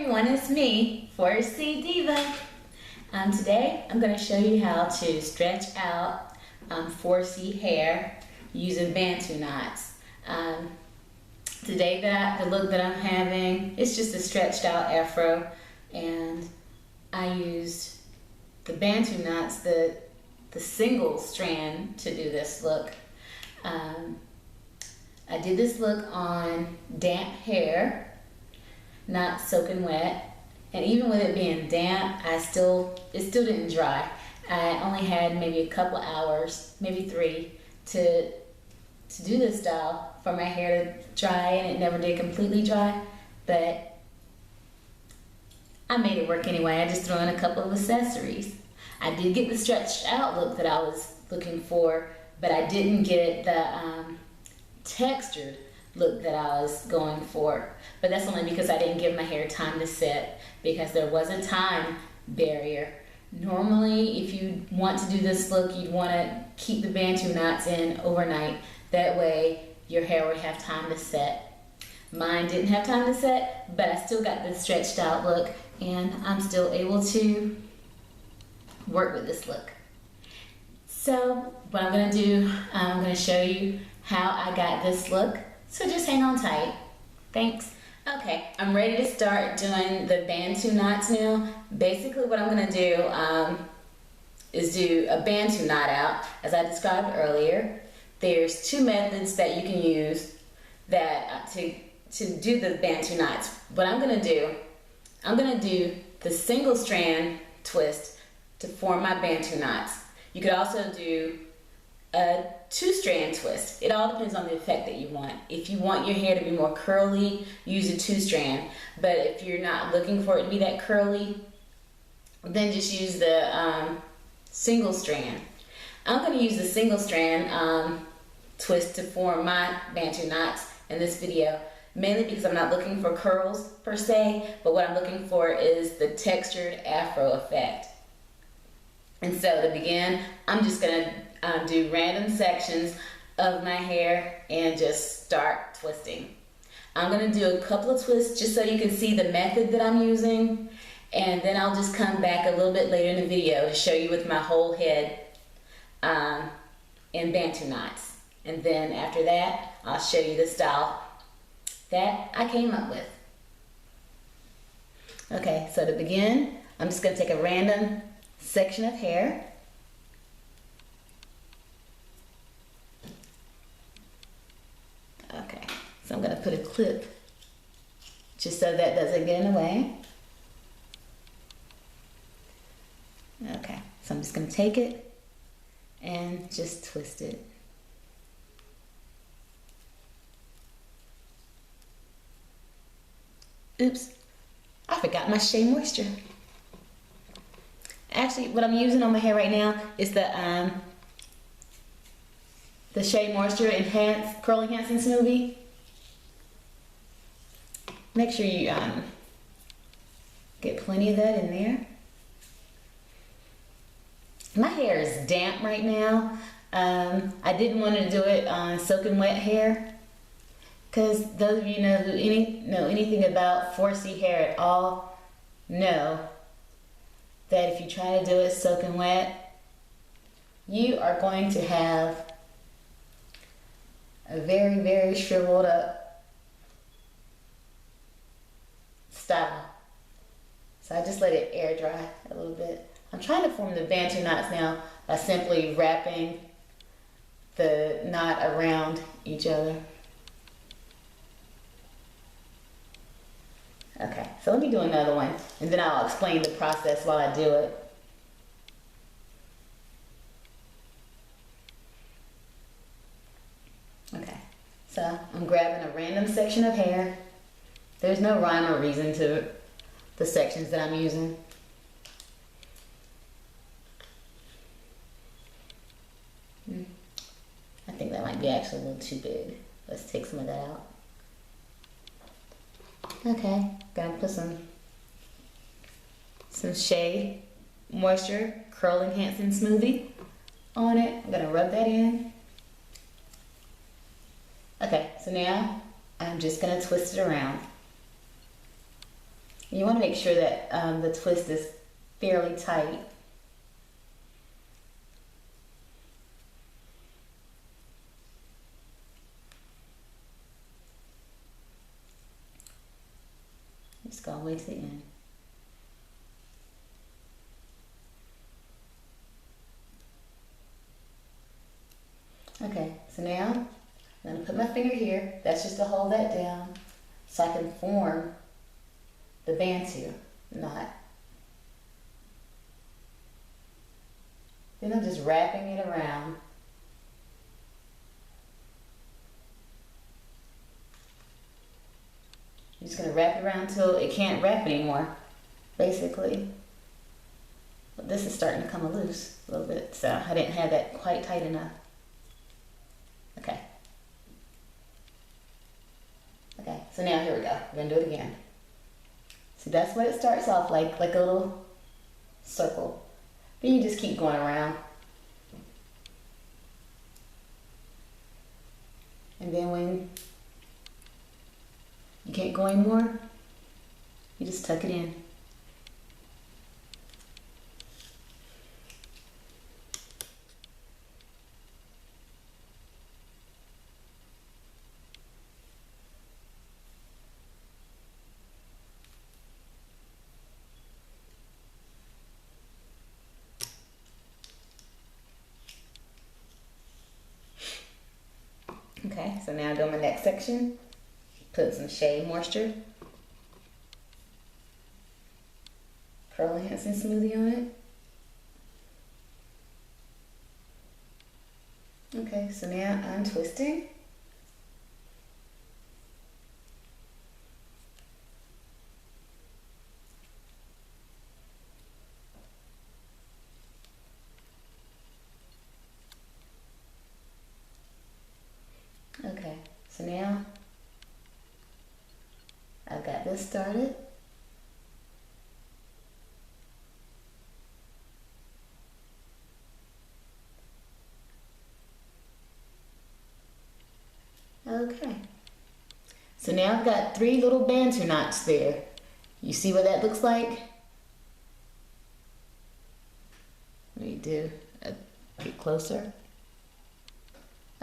everyone, it's me, 4C Diva. Today I'm going to show you how to stretch out 4C hair using Bantu knots. Today the look that I'm having, it's just a stretched out afro, and I used the Bantu knots, the single strand, to do this look. I did this look on damp hair, not soaking wet, and even with it being damp, it still didn't dry. I only had maybe a couple hours, maybe 3, to do this style for my hair to dry, and it never did completely dry, but I made it work anyway. I just threw in a couple of accessories. I did get the stretched out look that I was looking for, but I didn't get the textured look that I was going for. But that's only because I didn't give my hair time to set, because there was a time barrier. Normally, if you want to do this look, you'd want to keep the Bantu knots in overnight. That way, your hair would have time to set. Mine didn't have time to set, but I still got the stretched out look, and I'm still able to work with this look. So what I'm going to do, I'm going to show you how I got this look. So just hang on tight. Thanks. Okay, I'm ready to start doing the Bantu knots now. Basically what I'm going to do is do a Bantu knot out, as I described earlier. There's 2 methods that you can use that to do the Bantu knots. What I'm going to do the single strand twist to form my Bantu knots. You could also do a 2-strand twist. It all depends on the effect that you want. If you want your hair to be more curly, use a 2-strand. But if you're not looking for it to be that curly, then just use the single strand. I'm going to use the single strand twist to form my Bantu knots in this video, mainly because I'm not looking for curls per se, but what I'm looking for is the textured afro effect. And so to begin, I'm just going to do random sections of my hair and just start twisting. I'm going to do a couple of twists just so you can see the method that I'm using, and then I'll just come back a little bit later in the video to show you with my whole head in Bantu knots. And then after that, I'll show you the style that I came up with. Okay, so to begin, I'm just going to take a random section of hair. Okay, so I'm going to put a clip just so that doesn't get in the way. Okay, so I'm just going to take it and just twist it. Oops, I forgot my Shea moisture. Actually, what I'm using on my hair right now is the Shea Moisture Curl Enhancing Smoothie. Make sure you get plenty of that in there. My hair is damp right now. I didn't want to do it on soaking wet hair, because those of you who know anything about 4C hair at all know that if you try to do it soaking wet, you are going to have a very, very shriveled up style. So I just let it air dry a little bit. I'm trying to form the Bantu knots now by simply wrapping the knot around each other. Okay, so let me do another one, and then I'll explain the process while I do it. Okay, so I'm grabbing a random section of hair. There's no rhyme or reason to the sections that I'm using. I think that might be actually a little too big. Let's take some of that out. Okay, gonna put some Shea Moisture Curl Enhancing Smoothie on it. I'm gonna rub that in. Okay, so now I'm just gonna twist it around. You want to make sure that the twist is fairly tight. Just go all the way to the end. Okay, so now I'm going to put my finger here. That's just to hold that down so I can form the Bantu knot. Then I'm just wrapping it around. I'm just going to wrap it around until it can't wrap anymore, basically. But this is starting to come loose a little bit, so I didn't have that quite tight enough. Okay. Okay, so now here we go. We're going to do it again. See, that's what it starts off like a little circle. Then you just keep going around. And then when you can't go anymore, you just tuck it in. Okay, so now doing my next section, put some Shea moisture, curl enhancing smoothie on it. Okay, so now I'm twisting. Okay, so now I've got this started. Okay, so now I've got 3 little Bantu knots there. You see what that looks like? Let me do a bit closer.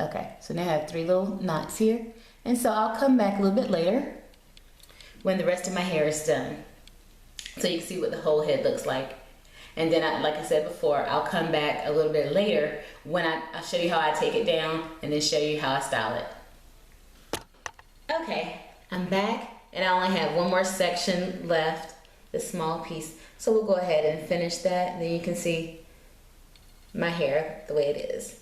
Okay, so now I have 3 little knots here. And so I'll come back a little bit later when the rest of my hair is done, so you can see what the whole head looks like. And then, like I said before, I'll come back a little bit later when I'll show you how I take it down and then show you how I style it. Okay, I'm back and I only have one more section left, this small piece. So we'll go ahead and finish that, and then you can see my hair the way it is.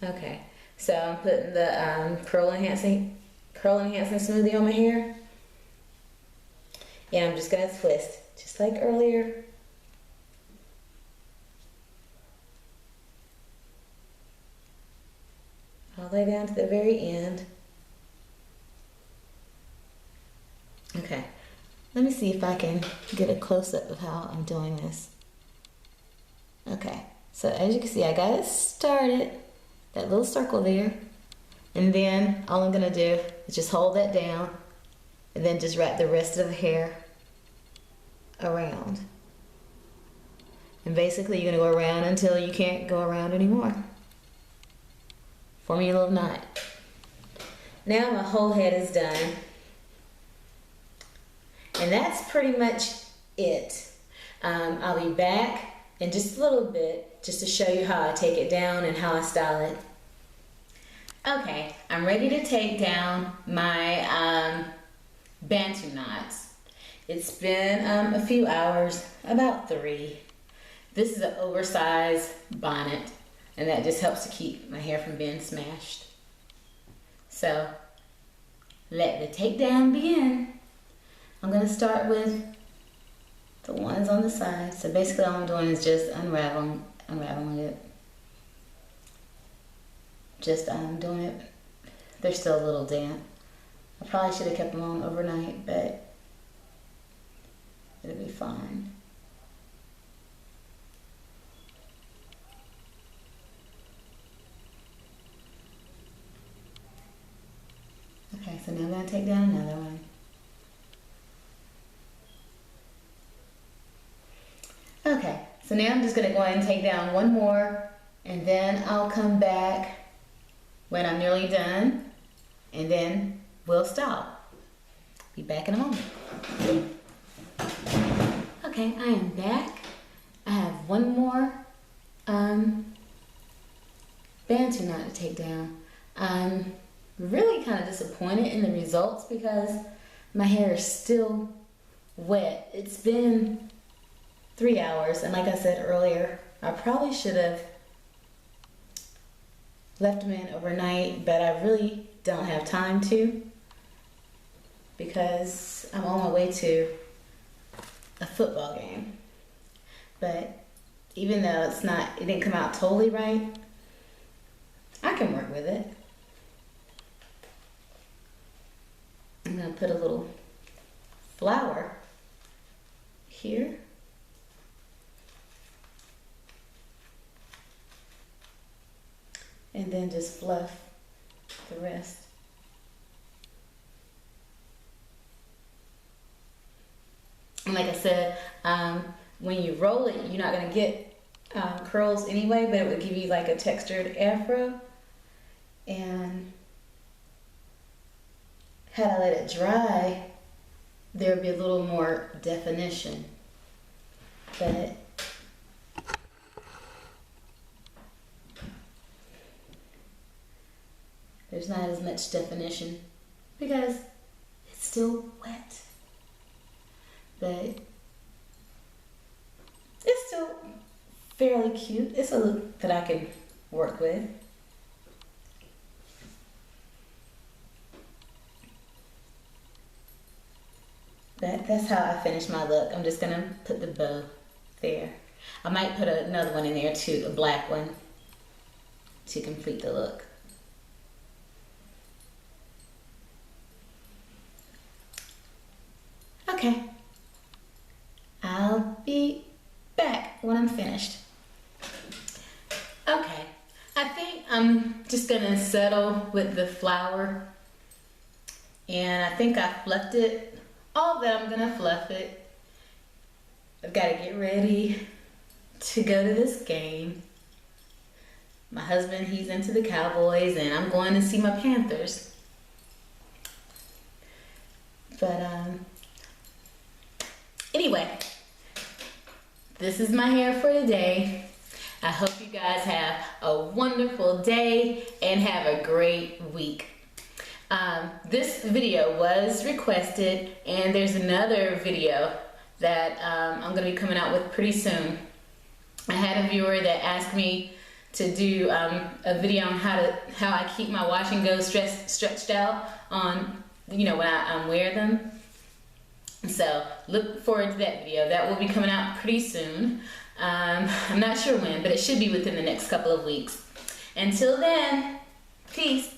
Okay, so I'm putting the curl enhancing smoothie on my hair. And I'm just gonna twist, just like earlier. All the way down to the very end. Okay, let me see if I can get a close-up of how I'm doing this. Okay, so as you can see, I got it started, that little circle there, and then all I'm gonna do is just hold that down and then just wrap the rest of the hair around. And basically you're gonna go around until you can't go around anymore. Form your little knot. Now my whole head is done. And that's pretty much it. I'll be back in just a little bit just to show you how I take it down and how I style it. Okay, I'm ready to take down my Bantu knots. It's been a few hours, about 3. This is an oversized bonnet, and that just helps to keep my hair from being smashed. So, let the takedown begin. I'm going to start with the ones on the side. So basically all I'm doing is just unraveling it. Just doing it. They're still a little damp. I probably should have kept them on overnight, but it'll be fine. Okay, so now I'm going to take down another one. So now I'm just gonna go ahead and take down one more, and then I'll come back when I'm nearly done, and then we'll stop. Be back in a moment. Okay, I am back. I have one more Bantu knot to take down. I'm really kind of disappointed in the results because my hair is still wet. It's been 3 hours, and like I said earlier, I probably should have left them in overnight, but I really don't have time to because I'm on my way to a football game. But even though it didn't come out totally right, I can work with it. I'm gonna put a little flower here. And then just fluff the rest. And like I said, when you roll it, you're not gonna get curls anyway, but it would give you like a textured afro. And had I let it dry, there would be a little more definition. But there's not as much definition because it's still wet. But it's still fairly cute. It's a look that I can work with. But that's how I finish my look. I'm just gonna put the bow there. I might put another one in there too, a black one, to complete the look. Okay, I'll be back when I'm finished. Okay, I think I'm just gonna settle with the flower, and I think I fluffed it all that I'm gonna fluff it. I've got to get ready to go to this game. My husband, he's into the Cowboys, and I'm going to see my Panthers. But anyway, this is my hair for today. I hope you guys have a wonderful day and have a great week. This video was requested, and there's another video that I'm going to be coming out with pretty soon. I had a viewer that asked me to do a video on how I keep my wash and go stretched out on, when I wear them. So look forward to that video. That will be coming out pretty soon. I'm not sure when, but it should be within the next couple of weeks. Until then, peace.